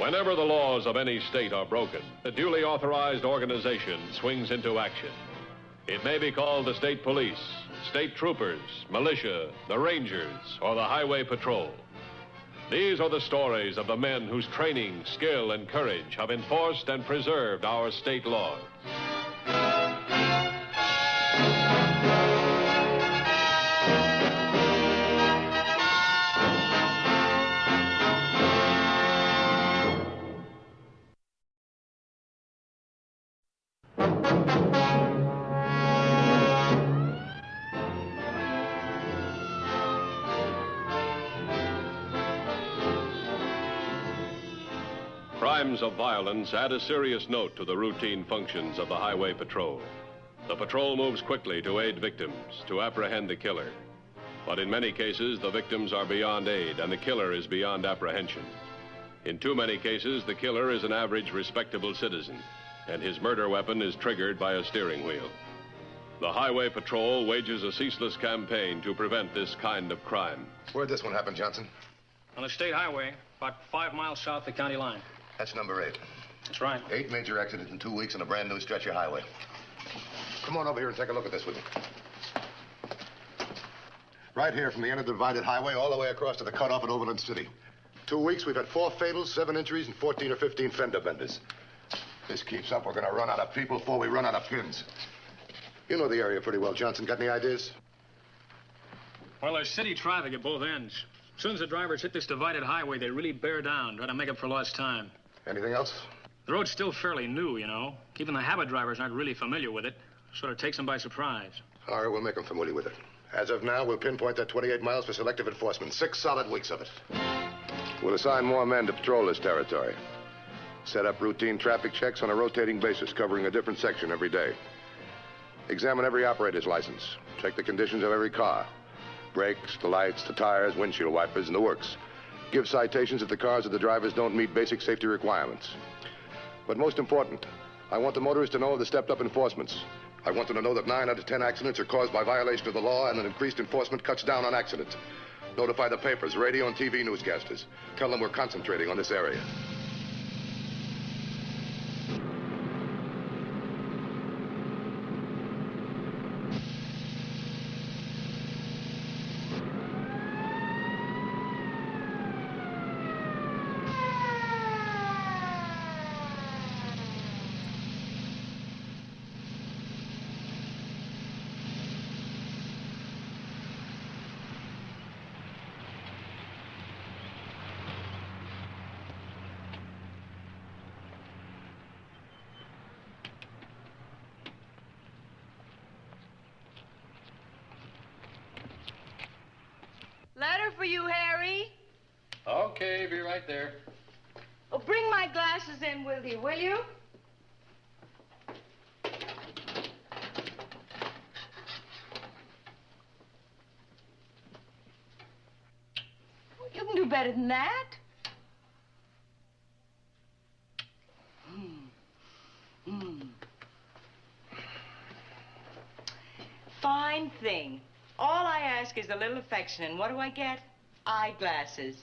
Whenever the laws of any state are broken, a duly authorized organization swings into action. It may be called the state police, state troopers, militia, the rangers, or the highway patrol. These are the stories of the men whose training, skill, and courage have enforced and preserved our state laws. Crimes of violence add a serious note to the routine functions of the highway patrol. The patrol moves quickly to aid victims, to apprehend the killer. But in many cases, the victims are beyond aid and the killer is beyond apprehension. In too many cases, the killer is an average, respectable citizen, and his murder weapon is triggered by a steering wheel. The highway patrol wages a ceaseless campaign to prevent this kind of crime. Where'd this one happen, Johnson? On the state highway, about 5 miles south of the county line. That's number 8. That's right. 8 major accidents in 2 weeks on a brand new stretch of highway. Come on over here and take a look at this with me. Right here from the end of the divided highway all the way across to the cutoff at Overland City. 2 weeks, we've had 4 fatals, 7 injuries, and 14 or 15 fender benders. If this keeps up, we're going to run out of people before we run out of pins. You know the area pretty well, Johnson. Got any ideas? Well, there's city traffic at both ends. As soon as the drivers hit this divided highway, they really bear down, try to make up for lost time. Anything else? The road's still fairly new, you know. Even the habit drivers aren't really familiar with it. Sort of takes them by surprise. All right, we'll make them familiar with it. As of now, we'll pinpoint that 28 miles for selective enforcement. 6 solid weeks of it. We'll assign more men to patrol this territory. Set up routine traffic checks on a rotating basis, covering a different section every day. Examine every operator's license. Check the conditions of every car. Brakes, the lights, the tires, windshield wipers, and the works. Give citations if the cars or the drivers don't meet basic safety requirements. But most important, I want the motorists to know of the stepped-up enforcements. I want them to know that 9 out of 10 accidents are caused by violation of the law, and that increased enforcement cuts down on accidents. Notify the papers, radio, and TV newscasters. Tell them we're concentrating on this area. Letter for you, Harry. Okay, be right there. Oh, bring my glasses in with you, will you? Well, you can do better than that. Fine thing. All I ask is a little affection, and what do I get? Eyeglasses.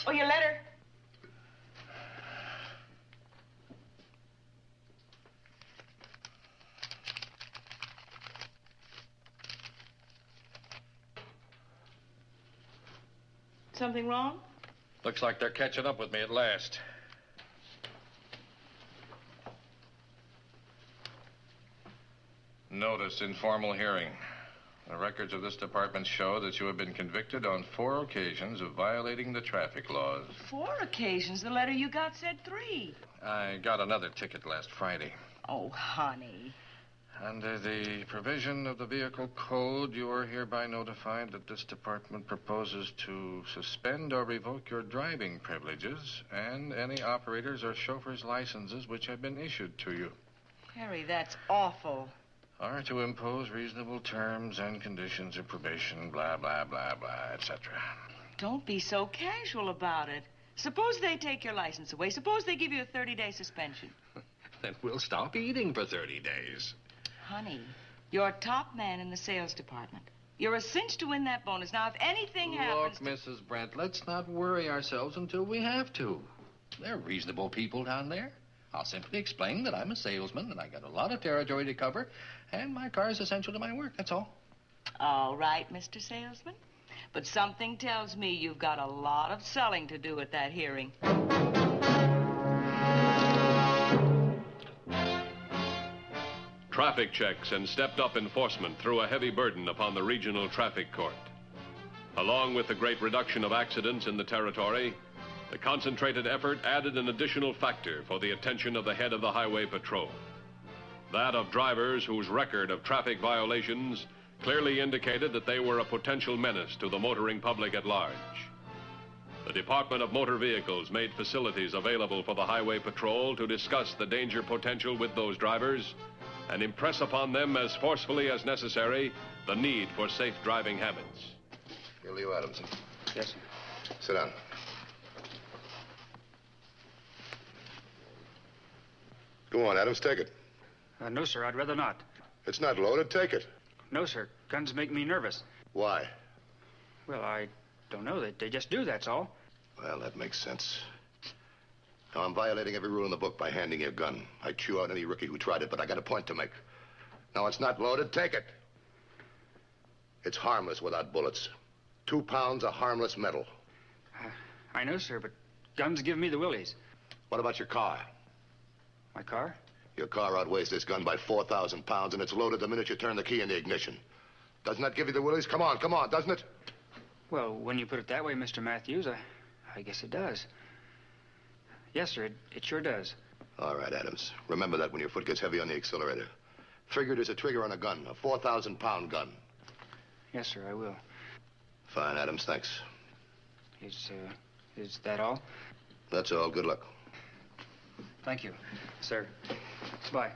Oh, your letter. Something wrong? Looks like they're catching up with me at last. Notice, informal hearing. The records of this department show that you have been convicted on 4 occasions of violating the traffic laws. 4 occasions? The letter you got said 3. I got another ticket last Friday. Oh, honey. Under the provision of the vehicle code, you are hereby notified that this department proposes to suspend or revoke your driving privileges and any operators or chauffeurs' licenses which have been issued to you. Harry, that's awful. Are to impose reasonable terms and conditions of probation, blah, blah, blah, blah, etc. Don't be so casual about it. Suppose they take your license away. Suppose they give you a 30-day suspension. Then we'll stop eating for 30 days. Honey, you're top man in the sales department. You're a cinch to win that bonus. Now, if anything happens... Look, Mrs. Brent, let's not worry ourselves until we have to. They're reasonable people down there. I'll simply explain that I'm a salesman and I got a lot of territory to cover, and my car is essential to my work, that's all. All right, Mr. Salesman. But something tells me you've got a lot of selling to do at that hearing. Traffic checks and stepped-up enforcement threw a heavy burden upon the regional traffic court. Along with the great reduction of accidents in the territory, the concentrated effort added an additional factor for the attention of the head of the Highway Patrol. That of drivers whose record of traffic violations clearly indicated that they were a potential menace to the motoring public at large. The Department of Motor Vehicles made facilities available for the Highway Patrol to discuss the danger potential with those drivers and impress upon them as forcefully as necessary the need for safe driving habits. Here, Leo Adamson. Yes, sir. Sit down. Go on, Adams, take it. No, sir, I'd rather not. It's not loaded. Take it. No, sir. Guns make me nervous. Why? Well, I don't know. They just do, that's all. Well, that makes sense. Now, I'm violating every rule in the book by handing you a gun. I'd chew out any rookie who tried it, but I got a point to make. Now, it's not loaded. Take it. It's harmless without bullets. 2 pounds of harmless metal. I know, sir, but guns give me the willies. What about your car? My car? Your car outweighs this gun by 4,000 pounds, and it's loaded the minute you turn the key in the ignition. Doesn't that give you the willies? Come on, doesn't it? Well, when you put it that way, Mr. Matthews, I guess it does. Yes, sir, it sure does. All right, Adams. Remember that when your foot gets heavy on the accelerator. Figured as a trigger on a gun, a 4,000-pound gun. Yes, sir, I will. Fine, Adams, thanks. Is that all? That's all. Good luck. Thank you, sir. Bye.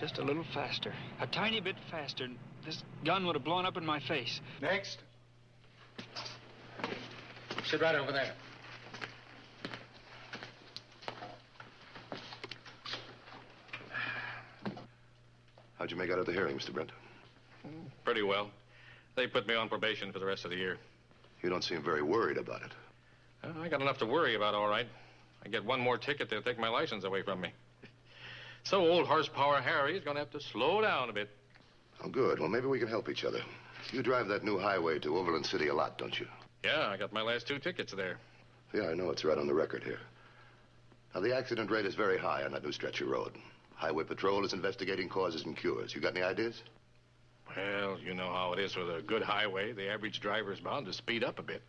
Just a little faster. A tiny bit faster. This gun would have blown up in my face. Next. Sit right over there. How'd you make out at the hearing, Mr. Brent? Pretty well. They put me on probation for the rest of the year. You don't seem very worried about it. I got enough to worry about, all right. I get one more ticket, they'll take my license away from me. So old horsepower Harry is going to have to slow down a bit. Oh, good. Well, maybe we can help each other. You drive that new highway to Overland City a lot, don't you? Yeah, I got my last 2 tickets there. Yeah, I know. It's right on the record here. Now, the accident rate is very high on that new stretch of road. Highway Patrol is investigating causes and cures. You got any ideas? Well, you know how it is with a good highway. The average driver is bound to speed up a bit.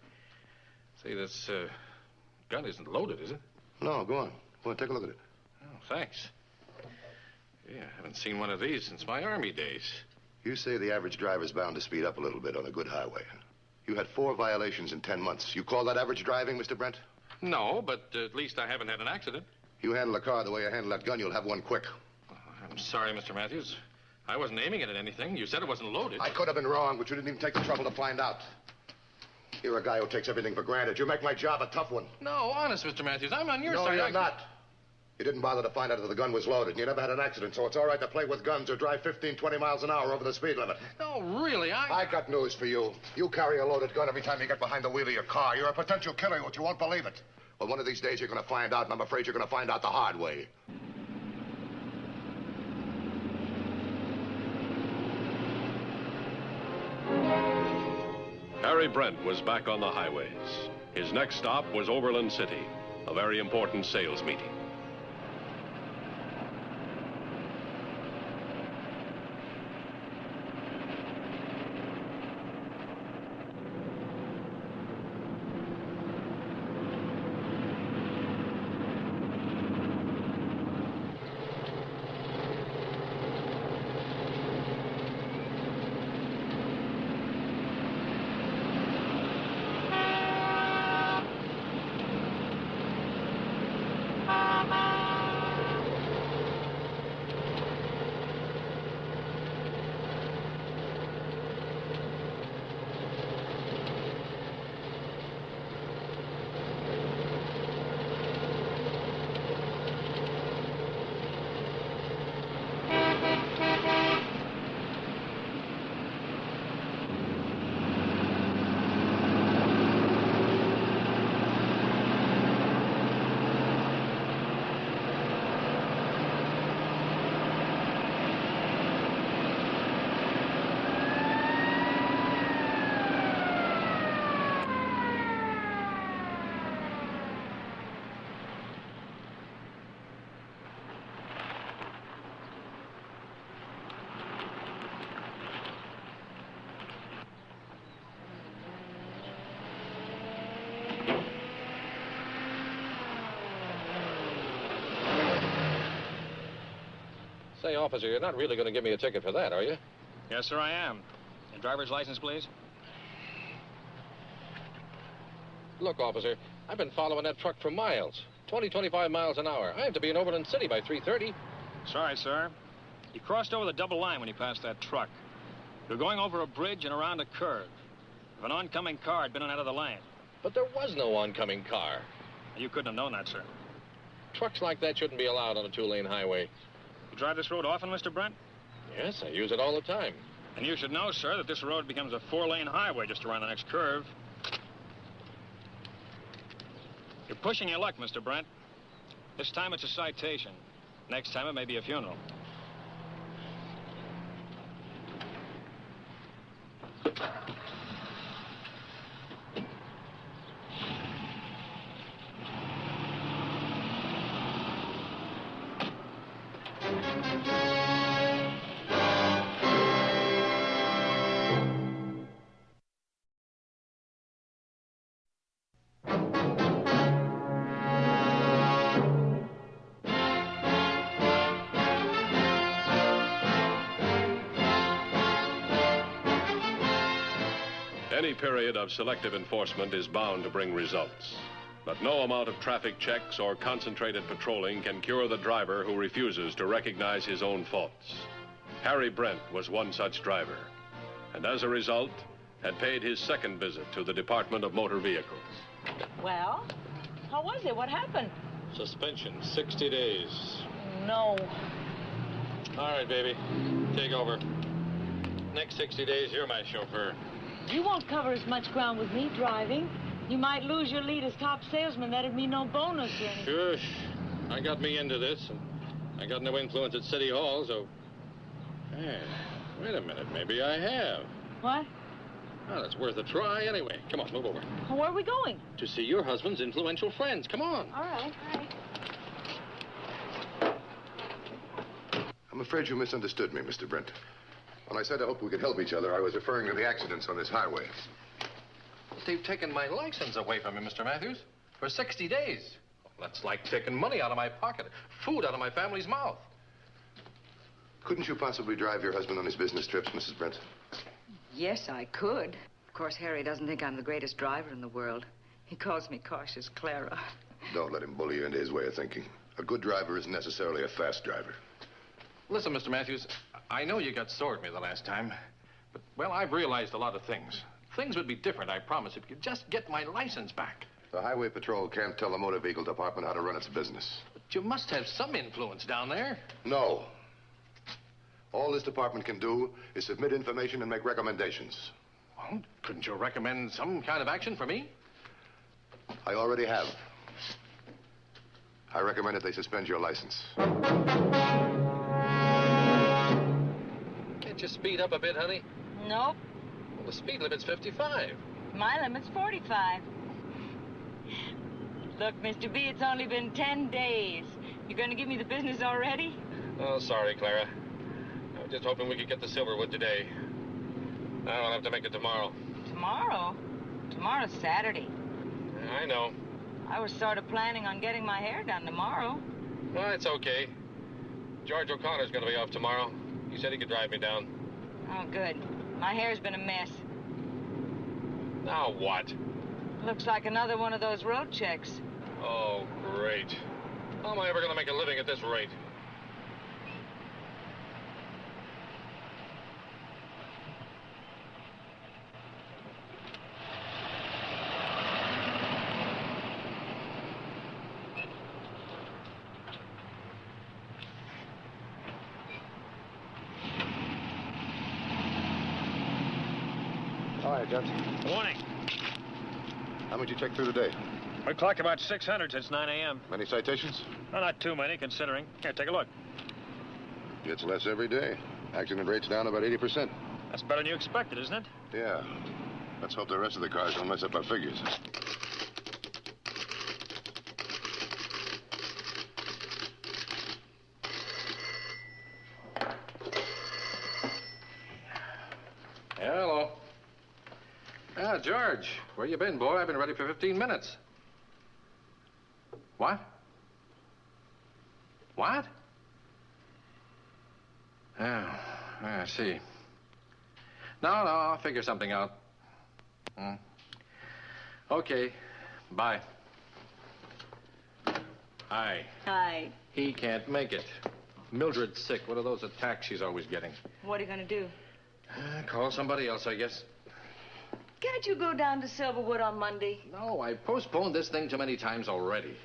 See, this gun isn't loaded, is it? No, go on. Go on, take a look at it. Oh, thanks. Yeah, I haven't seen one of these since my Army days. You say the average driver's bound to speed up a little bit on a good highway. You had 4 violations in 10 months. You call that average driving, Mr. Brent? No, but at least I haven't had an accident. You handle a car the way you handle that gun, you'll have one quick. I'm sorry, Mr. Matthews. I wasn't aiming it at anything. You said it wasn't loaded. I could have been wrong, but you didn't even take the trouble to find out. You're a guy who takes everything for granted. You make my job a tough one. No, honest, Mr. Matthews. I'm on your no, side. No, you're not. You didn't bother to find out if the gun was loaded, and you never had an accident, so it's all right to play with guns or drive 15, 20 miles an hour over the speed limit. No, really, I got news for you. You carry a loaded gun every time you get behind the wheel of your car. You're a potential killer, but you won't believe it. Well, one of these days you're going to find out, and I'm afraid you're going to find out the hard way. Harry Brent was back on the highways. His next stop was Overland City, a very important sales meeting. officer, you're not really going to give me a ticket for that, are you? Yes, sir, I am. Your driver's license, please? Look, officer, I've been following that truck for miles. 25 miles an hour. I have to be in Overland City by 3:30. Sorry, sir. You crossed over the double line when you passed that truck. You're going over a bridge and around a curve. If an oncoming car had been out of the lane. But there was no oncoming car. You couldn't have known that, sir. Trucks like that shouldn't be allowed on a two-lane highway. You drive this road often, Mr. Brent? Yes, I use it all the time. And you should know, sir, that this road becomes a four-lane highway just around the next curve. You're pushing your luck, Mr. Brent. This time it's a citation. Next time it may be a funeral. Any period of selective enforcement is bound to bring results. But no amount of traffic checks or concentrated patrolling can cure the driver who refuses to recognize his own faults. Harry Brent was one such driver, and as a result, had paid his second visit to the Department of Motor Vehicles. Well, how was it? What happened? Suspension, 60 days. No. All right, baby. Take over. Next 60 days, you're my chauffeur. You won't cover as much ground with me driving. You might lose your lead as top salesman. That'd mean no bonus or anything. Shush. I got me into this, and I got no influence at City Hall, so... Hey, wait a minute. Maybe I have. What? Well, it's worth a try anyway. Come on, move over. Well, where are we going? To see your husband's influential friends. Come on. All right. I'm afraid you misunderstood me, Mr. Brent. When I said I hoped we could help each other, I was referring to the accidents on this highway. They've taken my license away from me, Mr. Matthews, for 60 days. Well, that's like taking money out of my pocket, food out of my family's mouth. Couldn't you possibly drive your husband on his business trips, Mrs. Brent? Yes, I could. Of course, Harry doesn't think I'm the greatest driver in the world. He calls me Cautious Clara. Don't let him bully you into his way of thinking. A good driver isn't necessarily a fast driver. Listen, Mr. Matthews, I know you got sore at me the last time, but, well, I've realized a lot of things. Things would be different, I promise, if you could just get my license back. The Highway Patrol can't tell the Motor Vehicle Department how to run its business. But you must have some influence down there. No. All this department can do is submit information and make recommendations. Well, couldn't you recommend some kind of action for me? I already have. I recommend that they suspend your license. Can't you speed up a bit, honey? Nope. Well, the speed limit's 55. My limit's 45. Look, Mr. B, it's only been 10 days. You're going to give me the business already? Oh, sorry, Clara. I was just hoping we could get to Silverwood today. I'll have to make it tomorrow. Tomorrow? Tomorrow's Saturday. I know. I was sort of planning on getting my hair done tomorrow. Well, it's okay. George O'Connor's going to be off tomorrow. He said he could drive me down. Oh, good. My hair's been a mess. Now what? Looks like another one of those road checks. Oh, great. How am I ever going to make a living at this rate? Hi, gents. Morning. How much you check through the day? We clocked about 600 since 9 a.m. Many citations? Well, not too many, considering. Here, take a look. Gets less every day. Accident rate's down about 80%. That's better than you expected, isn't it? Yeah. Let's hope the rest of the cars don't mess up our figures. Hello. Ah, George, where you been, boy? I've been ready for 15 minutes. What? What? Oh, I see. No, I'll figure something out. Okay, bye. Hi. Hi. He can't make it. Mildred's sick. What are those attacks she's always getting? What are you going to do? Call somebody else, I guess. Can't you go down to Silverwood on Monday? No, I postponed this thing too many times already.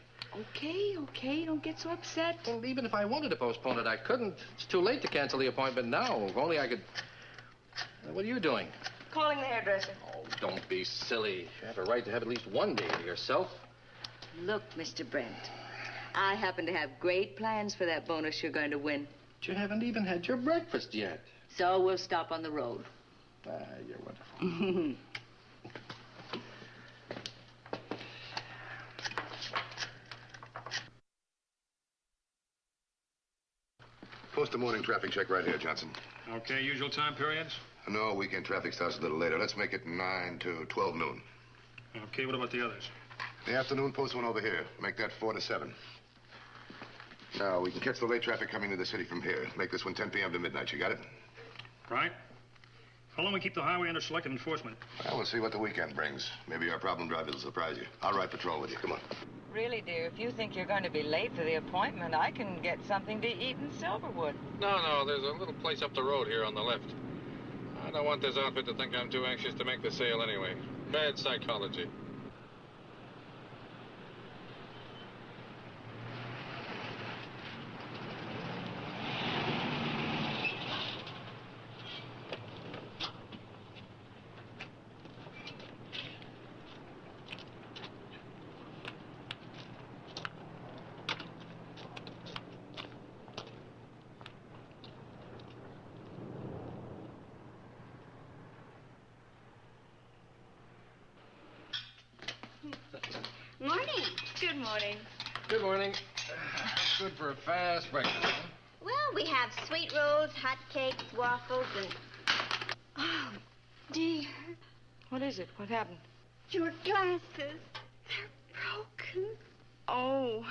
Okay. Don't get so upset. Well, even if I wanted to postpone it, I couldn't. It's too late to cancel the appointment now. If only I could... What are you doing? Calling the hairdresser. Oh, don't be silly. You have a right to have at least one day to yourself. Look, Mr. Brent, I happen to have great plans for that bonus you're going to win. But you haven't even had your breakfast yet. So we'll stop on the road. You're wonderful. Post the morning traffic check right here, Johnson. Okay, usual time periods? No, weekend traffic starts a little later. Let's make it 9 to 12 noon. Okay, what about the others? The afternoon, post one over here. Make that 4 to 7. Now, we can catch the late traffic coming to the city from here. Make this one 10 p.m. to midnight. You got it? Right. How long we keep the highway under selective enforcement? Well, we'll see what the weekend brings. Maybe our problem drivers will surprise you. I'll ride patrol with you. Come on. Really, dear, if you think you're going to be late for the appointment, I can get something to eat in Silverwood. No, there's a little place up the road here on the left. I don't want this outfit to think I'm too anxious to make the sale anyway. Bad psychology. Morning. Good morning. Good morning. Good for a fast breakfast, huh? Well, we have sweet rolls, hot cakes, waffles, and... Oh, dear. What is it? What happened? Your glasses. They're broken. Oh,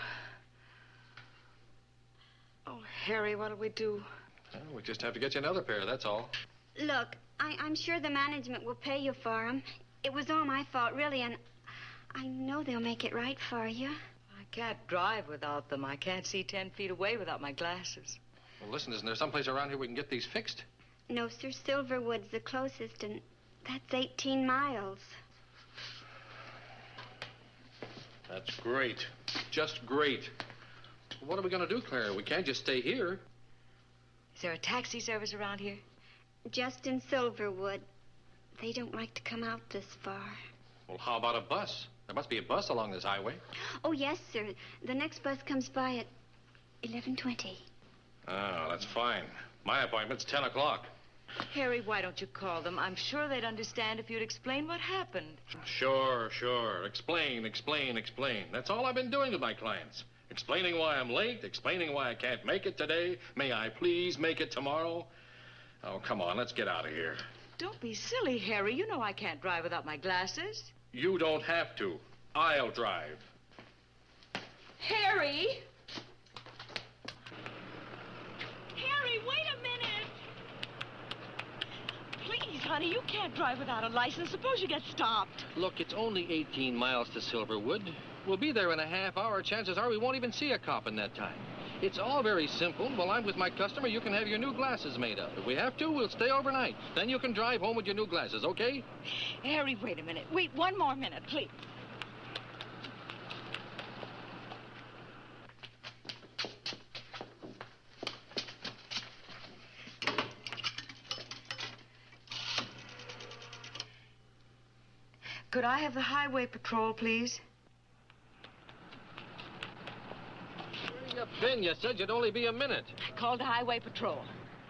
Harry, what'll we do? Well, we just have to get you another pair, that's all. Look, I'm sure the management will pay you for them. It was all my fault, really, and I know they'll make it right for you. I can't drive without them. I can't see 10 feet away without my glasses. Well, listen, isn't there someplace around here we can get these fixed? No, sir, Silverwood's the closest, and that's 18 miles. That's great. Just great. What are we going to do, Clara? We can't just stay here. Is there a taxi service around here? Just in Silverwood. They don't like to come out this far. Well, how about a bus? There must be a bus along this highway. Oh, yes, sir. The next bus comes by at 11:20. Oh, that's fine. My appointment's 10 o'clock. Harry, why don't you call them? I'm sure they'd understand if you'd explain what happened. Sure. Explain. That's all I've been doing with my clients. Explaining why I'm late, explaining why I can't make it today. May I please make it tomorrow? Oh, come on, let's get out of here. Don't be silly, Harry. You know I can't drive without my glasses. You don't have to. I'll drive. Harry! Harry, wait a minute. Please, honey, you can't drive without a license. Suppose you get stopped. Look, it's only 18 miles to Silverwood. We'll be there in a half hour. Chances are we won't even see a cop in that time. It's all very simple. While I'm with my customer, you can have your new glasses made up. If we have to, we'll stay overnight. Then you can drive home with your new glasses, okay? Harry, wait a minute. Wait one more minute, please. Could I have the highway patrol, please? Where you been? You said you'd only be a minute. I called the highway patrol.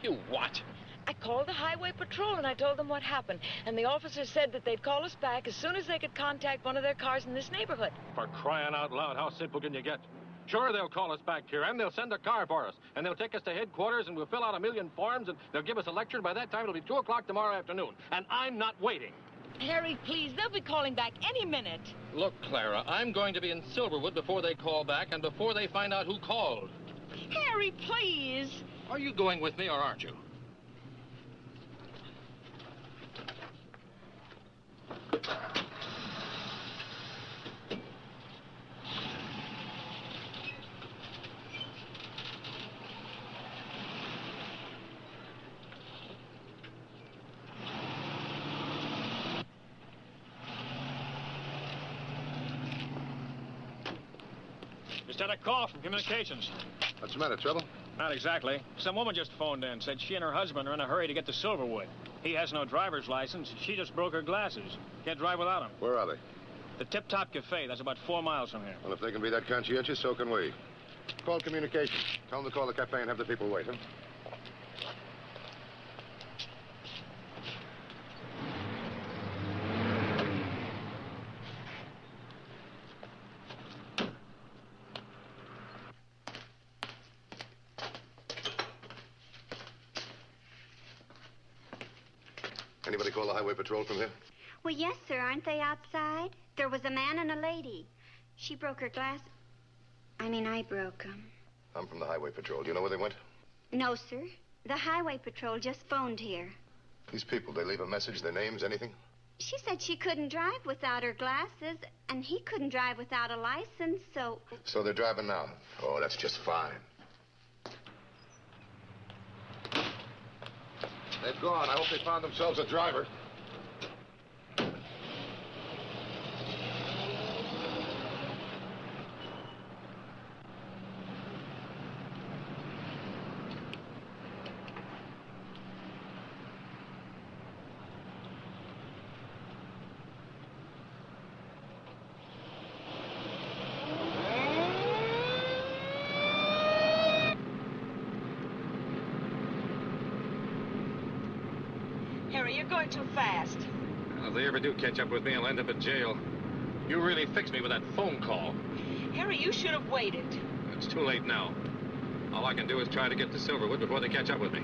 You what? I called the highway patrol and I told them what happened. And the officer said that they'd call us back as soon as they could contact one of their cars in this neighborhood. For crying out loud, how simple can you get? Sure, they'll call us back here, and they'll send a car for us. And they'll take us to headquarters, and we'll fill out a million forms, and they'll give us a lecture, and by that time it'll be 2 o'clock tomorrow afternoon. And I'm not waiting. Harry, please, they'll be calling back any minute. Look, Clara, I'm going to be in Silverwood before they call back and before they find out who called. Harry, please. Are you going with me or aren't you? Just had a call from communications. What's the matter, trouble? Not exactly. Some woman just phoned in, said she and her husband are in a hurry to get to Silverwood. He has no driver's license. She just broke her glasses. Can't drive without them. Where are they? The Tip Top Cafe, that's about 4 miles from here. Well, if they can be that conscientious, so can we. Call communications. Tell them to call the cafe and have the people wait, huh? Anybody call the highway patrol from here? Well, yes, sir. Aren't they outside? There was a man and a lady. She broke her glass. I broke them. I'm from the highway patrol. Do you know where they went? No, sir. The highway patrol just phoned here. These people, they leave a message, their names, anything? She said she couldn't drive without her glasses, and he couldn't drive without a license, so... So they're driving now? Oh, that's just fine. They've gone. I hope they found themselves a driver. Harry, you're going too fast. Well, if they ever do catch up with me, I'll end up in jail. You really fixed me with that phone call. Harry, you should have waited. It's too late now. All I can do is try to get to Silverwood before they catch up with me.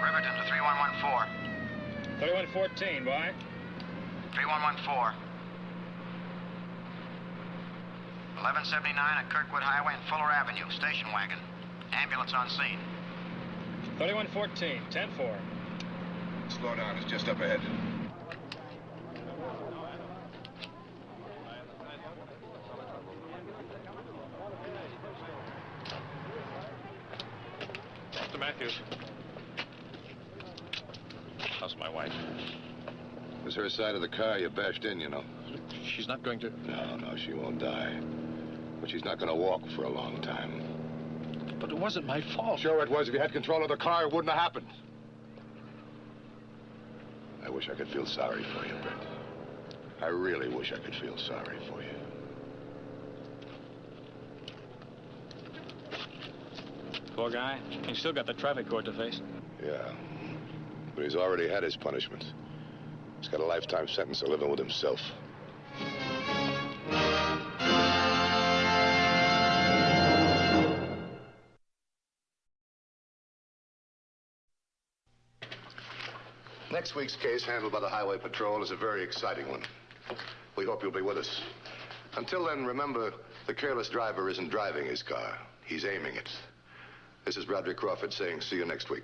Riverton to 3114. 3114, boy. 3114. 1179 at Kirkwood Highway and Fuller Avenue. Station wagon. Ambulance on scene. 3114, 10-4. Slow down. It's just up ahead. Mr. Matthews. How's my wife? It was her side of the car you bashed in, you know. She's not going to... No, she won't die. But she's not going to walk for a long time. But it wasn't my fault. Sure it was. If you had control of the car, it wouldn't have happened. I wish I could feel sorry for you, Brett. I really wish I could feel sorry for you. Poor guy. He's still got the traffic court to face. Yeah. But he's already had his punishment. He's got a lifetime sentence of living with himself. Next week's case, handled by the Highway Patrol, is a very exciting one. We hope you'll be with us. Until then, remember, the careless driver isn't driving his car. He's aiming it. This is Broderick Crawford saying see you next week.